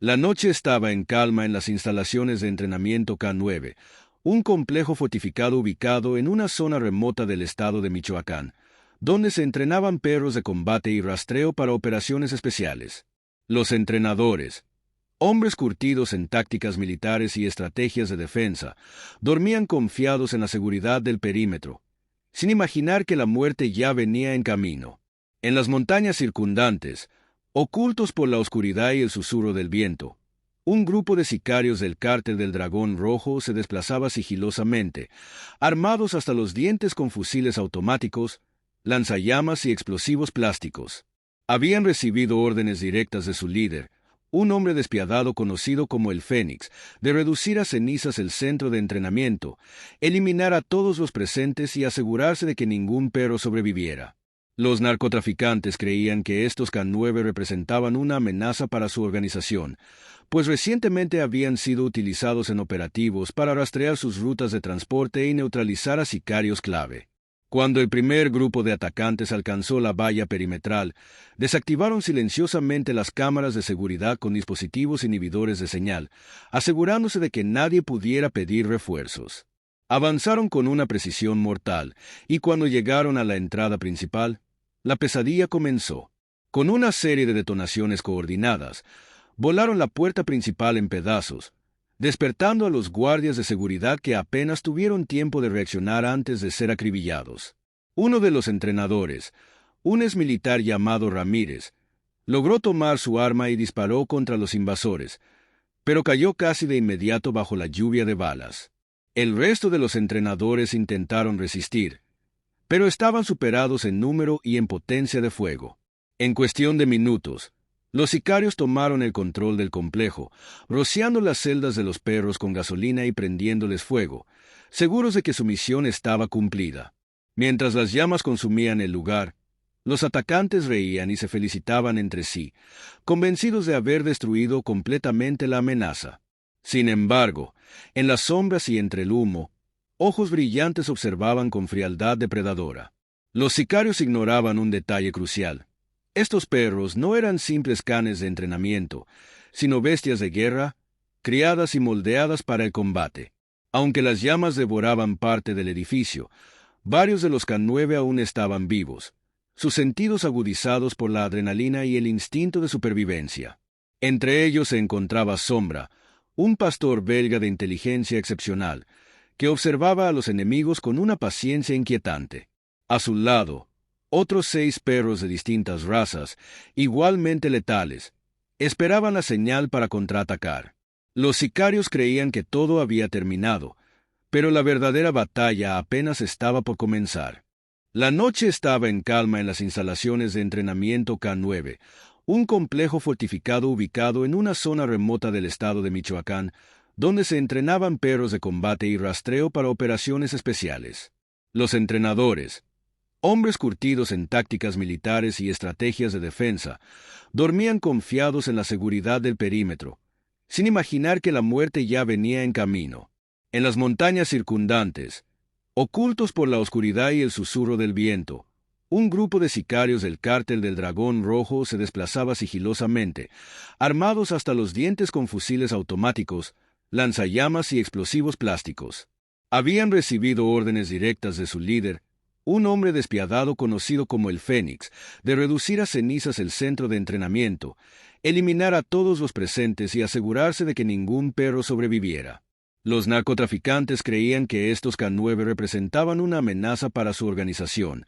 La noche estaba en calma en las instalaciones de entrenamiento K9, un complejo fortificado ubicado en una zona remota del estado de Michoacán, donde se entrenaban perros de combate y rastreo para operaciones especiales. Los entrenadores, hombres curtidos en tácticas militares y estrategias de defensa, dormían confiados en la seguridad del perímetro, sin imaginar que la muerte ya venía en camino. En las montañas circundantes, ocultos por la oscuridad y el susurro del viento, un grupo de sicarios del cártel del Dragón Rojo se desplazaba sigilosamente, armados hasta los dientes con fusiles automáticos, lanzallamas y explosivos plásticos. Habían recibido órdenes directas de su líder, un hombre despiadado conocido como el Fénix, de reducir a cenizas el centro de entrenamiento, eliminar a todos los presentes y asegurarse de que ningún perro sobreviviera. Los narcotraficantes creían que estos K9 representaban una amenaza para su organización, pues recientemente habían sido utilizados en operativos para rastrear sus rutas de transporte y neutralizar a sicarios clave. Cuando el primer grupo de atacantes alcanzó la valla perimetral, desactivaron silenciosamente las cámaras de seguridad con dispositivos inhibidores de señal, asegurándose de que nadie pudiera pedir refuerzos. Avanzaron con una precisión mortal, y cuando llegaron a la entrada principal, la pesadilla comenzó. Con una serie de detonaciones coordinadas, volaron la puerta principal en pedazos, despertando a los guardias de seguridad que apenas tuvieron tiempo de reaccionar antes de ser acribillados. Uno de los entrenadores, un exmilitar llamado Ramírez, logró tomar su arma y disparó contra los invasores, pero cayó casi de inmediato bajo la lluvia de balas. El resto de los entrenadores intentaron resistir, pero estaban superados en número y en potencia de fuego. En cuestión de minutos, los sicarios tomaron el control del complejo, rociando las celdas de los perros con gasolina y prendiéndoles fuego, seguros de que su misión estaba cumplida. Mientras las llamas consumían el lugar, los atacantes reían y se felicitaban entre sí, convencidos de haber destruido completamente la amenaza. Sin embargo, en las sombras y entre el humo, ojos brillantes observaban con frialdad depredadora. Los sicarios ignoraban un detalle crucial. Estos perros no eran simples canes de entrenamiento, sino bestias de guerra, criadas y moldeadas para el combate. Aunque las llamas devoraban parte del edificio, varios de los K9 aún estaban vivos, sus sentidos agudizados por la adrenalina y el instinto de supervivencia. Entre ellos se encontraba Sombra, un pastor belga de inteligencia excepcional, que observaba a los enemigos con una paciencia inquietante. A su lado, otros 6 perros de distintas razas, igualmente letales, esperaban la señal para contraatacar. Los sicarios creían que todo había terminado, pero la verdadera batalla apenas estaba por comenzar. La noche estaba en calma en las instalaciones de entrenamiento K9, un complejo fortificado ubicado en una zona remota del estado de Michoacán, donde se entrenaban perros de combate y rastreo para operaciones especiales. Los entrenadores, hombres curtidos en tácticas militares y estrategias de defensa, dormían confiados en la seguridad del perímetro, sin imaginar que la muerte ya venía en camino. En las montañas circundantes, ocultos por la oscuridad y el susurro del viento, un grupo de sicarios del cártel del Dragón Rojo se desplazaba sigilosamente, armados hasta los dientes con fusiles automáticos, lanzallamas y explosivos plásticos. Habían recibido órdenes directas de su líder, un hombre despiadado conocido como el Fénix, de reducir a cenizas el centro de entrenamiento, eliminar a todos los presentes y asegurarse de que ningún perro sobreviviera. Los narcotraficantes creían que estos K9 representaban una amenaza para su organización,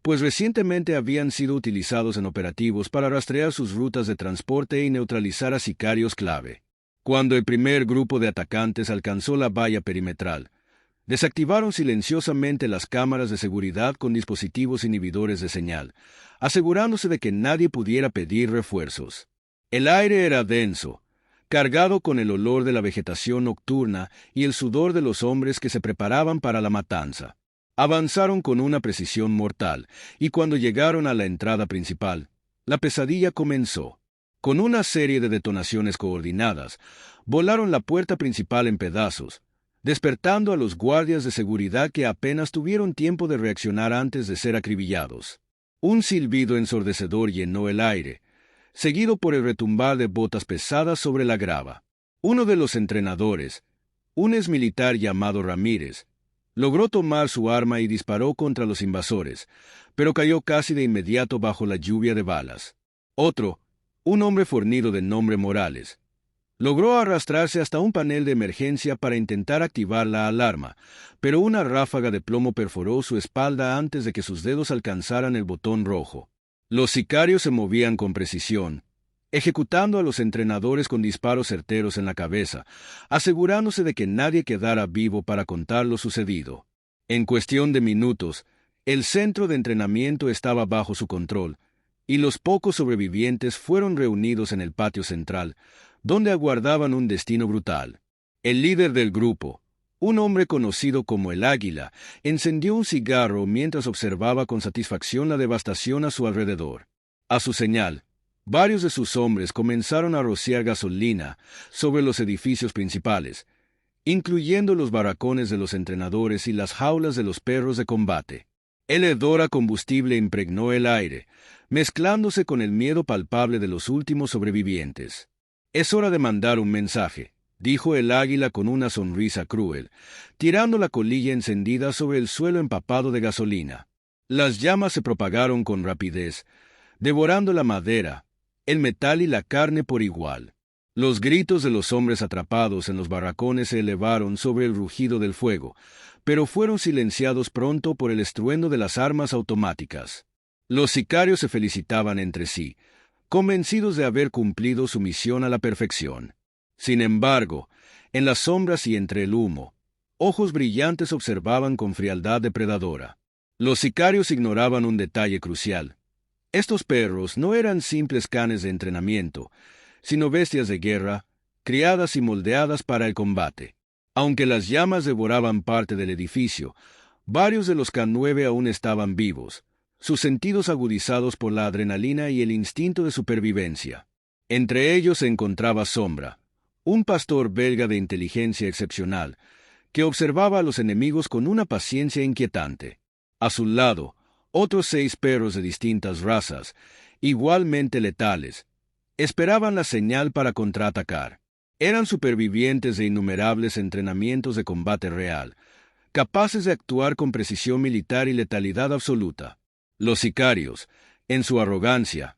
pues recientemente habían sido utilizados en operativos para rastrear sus rutas de transporte y neutralizar a sicarios clave. Cuando el primer grupo de atacantes alcanzó la valla perimetral, desactivaron silenciosamente las cámaras de seguridad con dispositivos inhibidores de señal, asegurándose de que nadie pudiera pedir refuerzos. El aire era denso, cargado con el olor de la vegetación nocturna y el sudor de los hombres que se preparaban para la matanza. Avanzaron con una precisión mortal, y cuando llegaron a la entrada principal, la pesadilla comenzó. Con una serie de detonaciones coordinadas, volaron la puerta principal en pedazos, despertando a los guardias de seguridad que apenas tuvieron tiempo de reaccionar antes de ser acribillados. Un silbido ensordecedor llenó el aire, seguido por el retumbar de botas pesadas sobre la grava. Uno de los entrenadores, un exmilitar llamado Ramírez, logró tomar su arma y disparó contra los invasores, pero cayó casi de inmediato bajo la lluvia de balas. Otro, un hombre fornido de nombre Morales, logró arrastrarse hasta un panel de emergencia para intentar activar la alarma, pero una ráfaga de plomo perforó su espalda antes de que sus dedos alcanzaran el botón rojo. Los sicarios se movían con precisión, ejecutando a los entrenadores con disparos certeros en la cabeza, asegurándose de que nadie quedara vivo para contar lo sucedido. En cuestión de minutos, el centro de entrenamiento estaba bajo su control, y los pocos sobrevivientes fueron reunidos en el patio central, donde aguardaban un destino brutal. El líder del grupo, un hombre conocido como el Águila, encendió un cigarro mientras observaba con satisfacción la devastación a su alrededor. A su señal, varios de sus hombres comenzaron a rociar gasolina sobre los edificios principales, incluyendo los barracones de los entrenadores y las jaulas de los perros de combate. El hedor a combustible impregnó el aire, mezclándose con el miedo palpable de los últimos sobrevivientes. «Es hora de mandar un mensaje», dijo el Águila con una sonrisa cruel, tirando la colilla encendida sobre el suelo empapado de gasolina. Las llamas se propagaron con rapidez, devorando la madera, el metal y la carne por igual. Los gritos de los hombres atrapados en los barracones se elevaron sobre el rugido del fuego, pero fueron silenciados pronto por el estruendo de las armas automáticas. Los sicarios se felicitaban entre sí, convencidos de haber cumplido su misión a la perfección. Sin embargo, en las sombras y entre el humo, ojos brillantes observaban con frialdad depredadora. Los sicarios ignoraban un detalle crucial. Estos perros no eran simples canes de entrenamiento, sino bestias de guerra, criadas y moldeadas para el combate. Aunque las llamas devoraban parte del edificio, varios de los K9 aún estaban vivos, sus sentidos agudizados por la adrenalina y el instinto de supervivencia. Entre ellos se encontraba Sombra, un pastor belga de inteligencia excepcional, que observaba a los enemigos con una paciencia inquietante. A su lado, otros 6 perros de distintas razas, igualmente letales, esperaban la señal para contraatacar. Eran supervivientes de innumerables entrenamientos de combate real, capaces de actuar con precisión militar y letalidad absoluta. Los sicarios, en su arrogancia,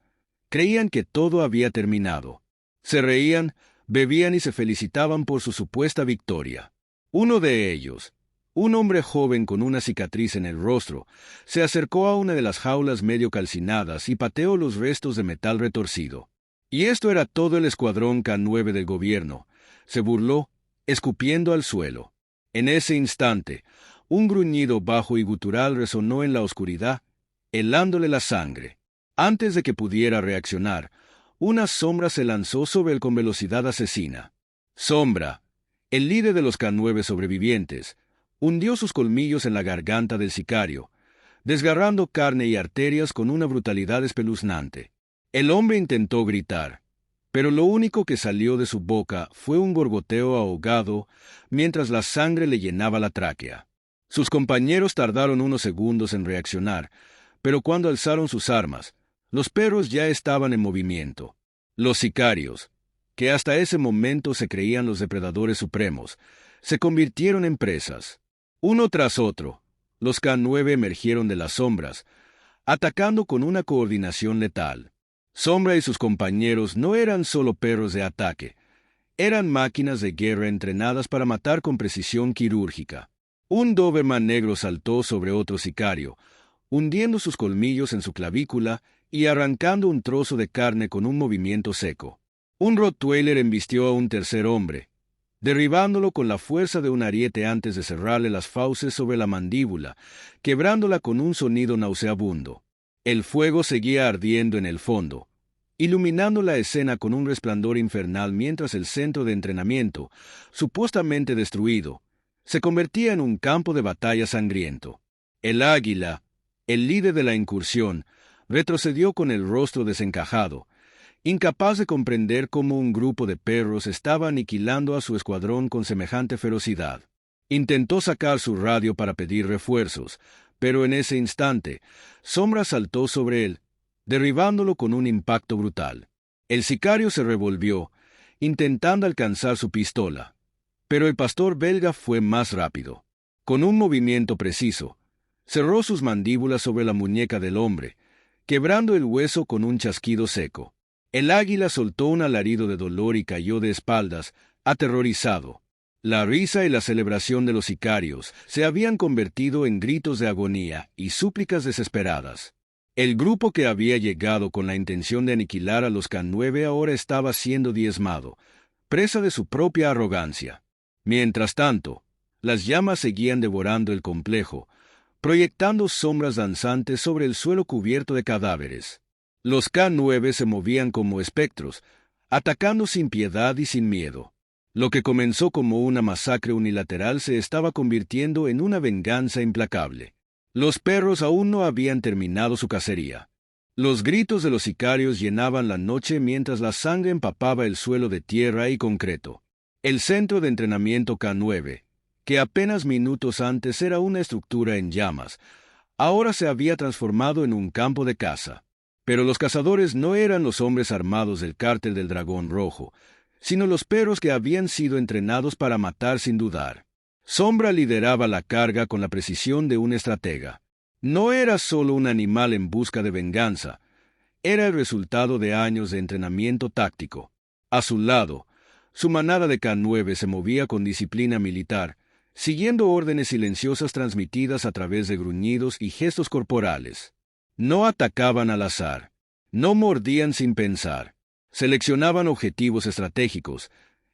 creían que todo había terminado. Se reían, bebían y se felicitaban por su supuesta victoria. Uno de ellos, un hombre joven con una cicatriz en el rostro, se acercó a una de las jaulas medio calcinadas y pateó los restos de metal retorcido. Y esto era todo el escuadrón K9 del gobierno. Se burló, escupiendo al suelo. En ese instante, un gruñido bajo y gutural resonó en la oscuridad, helándole la sangre. Antes de que pudiera reaccionar, una sombra se lanzó sobre él con velocidad asesina. Sombra, el líder de los K9 sobrevivientes, hundió sus colmillos en la garganta del sicario, desgarrando carne y arterias con una brutalidad espeluznante. El hombre intentó gritar, pero lo único que salió de su boca fue un gorgoteo ahogado mientras la sangre le llenaba la tráquea. Sus compañeros tardaron unos segundos en reaccionar, pero cuando alzaron sus armas, los perros ya estaban en movimiento. Los sicarios, que hasta ese momento se creían los depredadores supremos, se convirtieron en presas. Uno tras otro, los K9 emergieron de las sombras, atacando con una coordinación letal. Sombra y sus compañeros no eran solo perros de ataque, eran máquinas de guerra entrenadas para matar con precisión quirúrgica. Un Doberman negro saltó sobre otro sicario, hundiendo sus colmillos en su clavícula y arrancando un trozo de carne con un movimiento seco. Un Rottweiler embistió a un tercer hombre, derribándolo con la fuerza de un ariete antes de cerrarle las fauces sobre la mandíbula, quebrándola con un sonido nauseabundo. El fuego seguía ardiendo en el fondo, iluminando la escena con un resplandor infernal mientras el centro de entrenamiento, supuestamente destruido, se convertía en un campo de batalla sangriento. El Águila, el líder de la incursión, retrocedió con el rostro desencajado, incapaz de comprender cómo un grupo de perros estaba aniquilando a su escuadrón con semejante ferocidad. Intentó sacar su radio para pedir refuerzos, pero en ese instante, Sombra saltó sobre él, derribándolo con un impacto brutal. El sicario se revolvió, intentando alcanzar su pistola. Pero el pastor belga fue más rápido. Con un movimiento preciso, cerró sus mandíbulas sobre la muñeca del hombre, quebrando el hueso con un chasquido seco. El águila soltó un alarido de dolor y cayó de espaldas, aterrorizado. La risa y la celebración de los sicarios se habían convertido en gritos de agonía y súplicas desesperadas. El grupo que había llegado con la intención de aniquilar a los K9 ahora estaba siendo diezmado, presa de su propia arrogancia. Mientras tanto, las llamas seguían devorando el complejo, proyectando sombras danzantes sobre el suelo cubierto de cadáveres. Los K9 se movían como espectros, atacando sin piedad y sin miedo. Lo que comenzó como una masacre unilateral se estaba convirtiendo en una venganza implacable. Los perros aún no habían terminado su cacería. Los gritos de los sicarios llenaban la noche mientras la sangre empapaba el suelo de tierra y concreto. El centro de entrenamiento K9, que apenas minutos antes era una estructura en llamas, ahora se había transformado en un campo de caza. Pero los cazadores no eran los hombres armados del cártel del Dragón Rojo, sino los perros que habían sido entrenados para matar sin dudar. Sombra lideraba la carga con la precisión de un estratega. No era solo un animal en busca de venganza, era el resultado de años de entrenamiento táctico. A su lado, su manada de K9 se movía con disciplina militar, siguiendo órdenes silenciosas transmitidas a través de gruñidos y gestos corporales. No atacaban al azar, no mordían sin pensar. Seleccionaban objetivos estratégicos,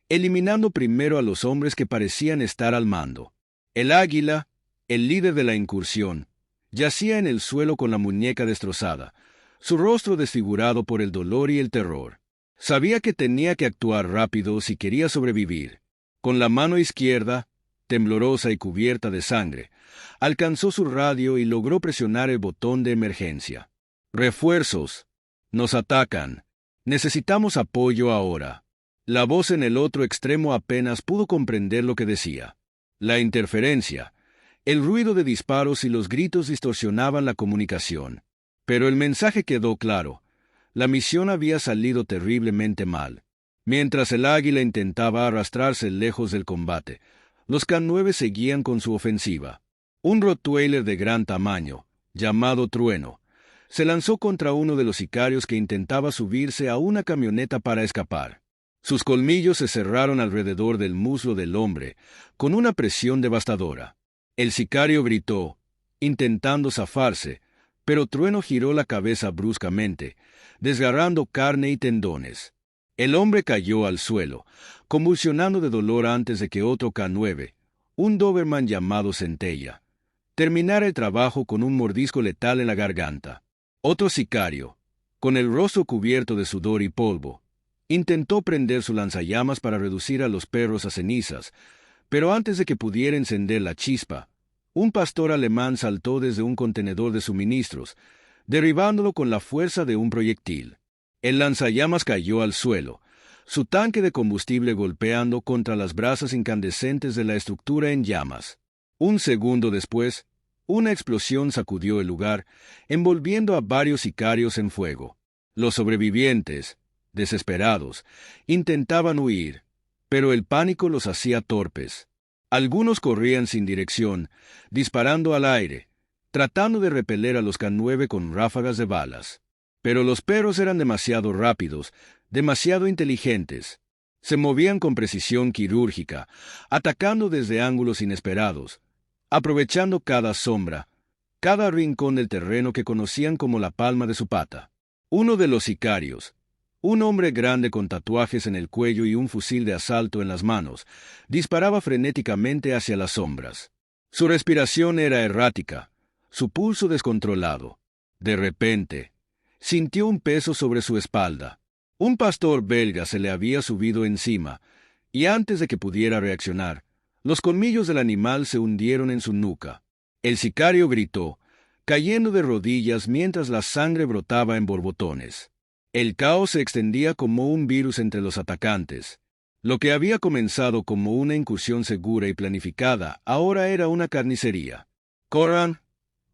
eliminando primero a los hombres que parecían estar al mando. El águila, el líder de la incursión, yacía en el suelo con la muñeca destrozada, su rostro desfigurado por el dolor y el terror. Sabía que tenía que actuar rápido si quería sobrevivir. Con la mano izquierda, temblorosa y cubierta de sangre, alcanzó su radio y logró presionar el botón de emergencia. «Refuerzos. Nos atacan. Necesitamos apoyo ahora». La voz en el otro extremo apenas pudo comprender lo que decía. La interferencia, el ruido de disparos y los gritos distorsionaban la comunicación. Pero el mensaje quedó claro. La misión había salido terriblemente mal. Mientras el águila intentaba arrastrarse lejos del combate, los K9 seguían con su ofensiva. Un Rottweiler de gran tamaño, llamado Trueno, se lanzó contra uno de los sicarios que intentaba subirse a una camioneta para escapar. Sus colmillos se cerraron alrededor del muslo del hombre, con una presión devastadora. El sicario gritó, intentando zafarse, pero Trueno giró la cabeza bruscamente, desgarrando carne y tendones. El hombre cayó al suelo, convulsionando de dolor antes de que otro K9, un Doberman llamado Centella, terminara el trabajo con un mordisco letal en la garganta. Otro sicario, con el rostro cubierto de sudor y polvo, intentó prender su lanzallamas para reducir a los perros a cenizas, pero antes de que pudiera encender la chispa, un pastor alemán saltó desde un contenedor de suministros, derribándolo con la fuerza de un proyectil. El lanzallamas cayó al suelo, su tanque de combustible golpeando contra las brasas incandescentes de la estructura en llamas. Un segundo después, una explosión sacudió el lugar, envolviendo a varios sicarios en fuego. Los sobrevivientes, desesperados, intentaban huir, pero el pánico los hacía torpes. Algunos corrían sin dirección, disparando al aire, tratando de repeler a los K9 con ráfagas de balas. Pero los perros eran demasiado rápidos, demasiado inteligentes. Se movían con precisión quirúrgica, atacando desde ángulos inesperados, aprovechando cada sombra, cada rincón del terreno que conocían como la palma de su pata. Uno de los sicarios, un hombre grande con tatuajes en el cuello y un fusil de asalto en las manos, disparaba frenéticamente hacia las sombras. Su respiración era errática, su pulso descontrolado. De repente, sintió un peso sobre su espalda. Un pastor belga se le había subido encima, y antes de que pudiera reaccionar, los colmillos del animal se hundieron en su nuca. El sicario gritó, cayendo de rodillas mientras la sangre brotaba en borbotones. El caos se extendía como un virus entre los atacantes. Lo que había comenzado como una incursión segura y planificada, ahora era una carnicería. «¡Corran!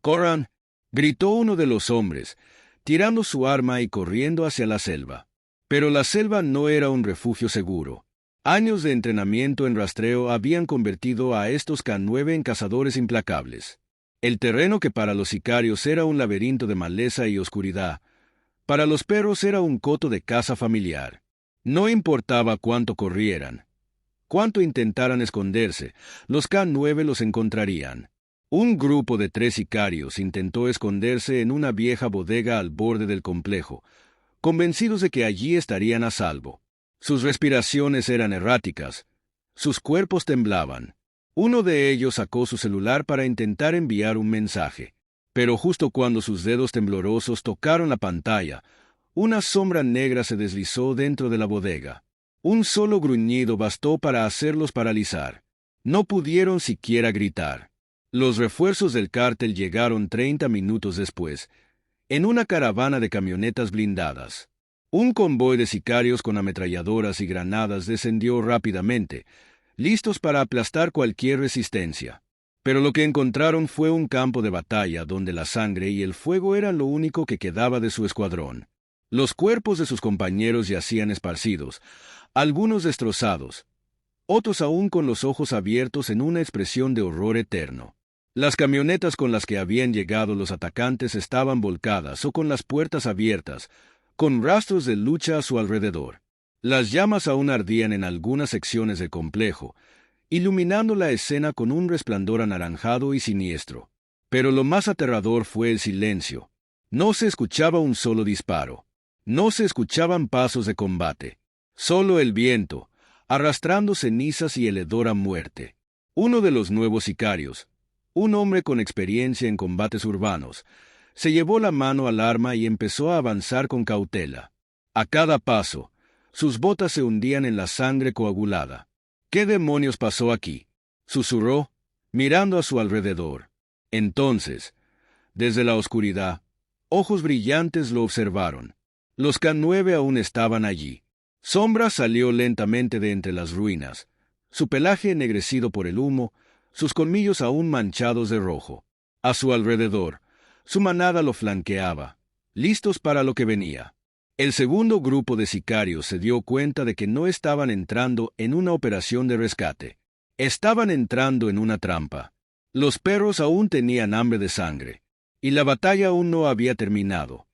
¡Corran!», gritó uno de los hombres, tirando su arma y corriendo hacia la selva. Pero la selva no era un refugio seguro. Años de entrenamiento en rastreo habían convertido a estos K9 en cazadores implacables. El terreno que para los sicarios era un laberinto de maleza y oscuridad, para los perros era un coto de caza familiar. No importaba cuánto corrieran, cuánto intentaran esconderse, los K9 los encontrarían. Un grupo de 3 sicarios intentó esconderse en una vieja bodega al borde del complejo, convencidos de que allí estarían a salvo. Sus respiraciones eran erráticas, sus cuerpos temblaban. Uno de ellos sacó su celular para intentar enviar un mensaje, pero justo cuando sus dedos temblorosos tocaron la pantalla, una sombra negra se deslizó dentro de la bodega. Un solo gruñido bastó para hacerlos paralizar. No pudieron siquiera gritar. Los refuerzos del cártel llegaron 30 minutos después, en una caravana de camionetas blindadas. Un convoy de sicarios con ametralladoras y granadas descendió rápidamente, listos para aplastar cualquier resistencia. Pero lo que encontraron fue un campo de batalla donde la sangre y el fuego eran lo único que quedaba de su escuadrón. Los cuerpos de sus compañeros yacían esparcidos, algunos destrozados, otros aún con los ojos abiertos en una expresión de horror eterno. Las camionetas con las que habían llegado los atacantes estaban volcadas o con las puertas abiertas, con rastros de lucha a su alrededor. Las llamas aún ardían en algunas secciones del complejo, iluminando la escena con un resplandor anaranjado y siniestro. Pero lo más aterrador fue el silencio. No se escuchaba un solo disparo. No se escuchaban pasos de combate. Solo el viento, arrastrando cenizas y el hedor a muerte. Uno de los nuevos sicarios, un hombre con experiencia en combates urbanos, se llevó la mano al arma y empezó a avanzar con cautela. A cada paso, sus botas se hundían en la sangre coagulada. ¿Qué demonios pasó aquí?, susurró, mirando a su alrededor. Entonces, desde la oscuridad, ojos brillantes lo observaron. Los K9 aún estaban allí. Sombra salió lentamente de entre las ruinas, su pelaje ennegrecido por el humo, sus colmillos aún manchados de rojo. A su alrededor, su manada lo flanqueaba, listos para lo que venía. El segundo grupo de sicarios se dio cuenta de que no estaban entrando en una operación de rescate. Estaban entrando en una trampa. Los perros aún tenían hambre de sangre, y la batalla aún no había terminado.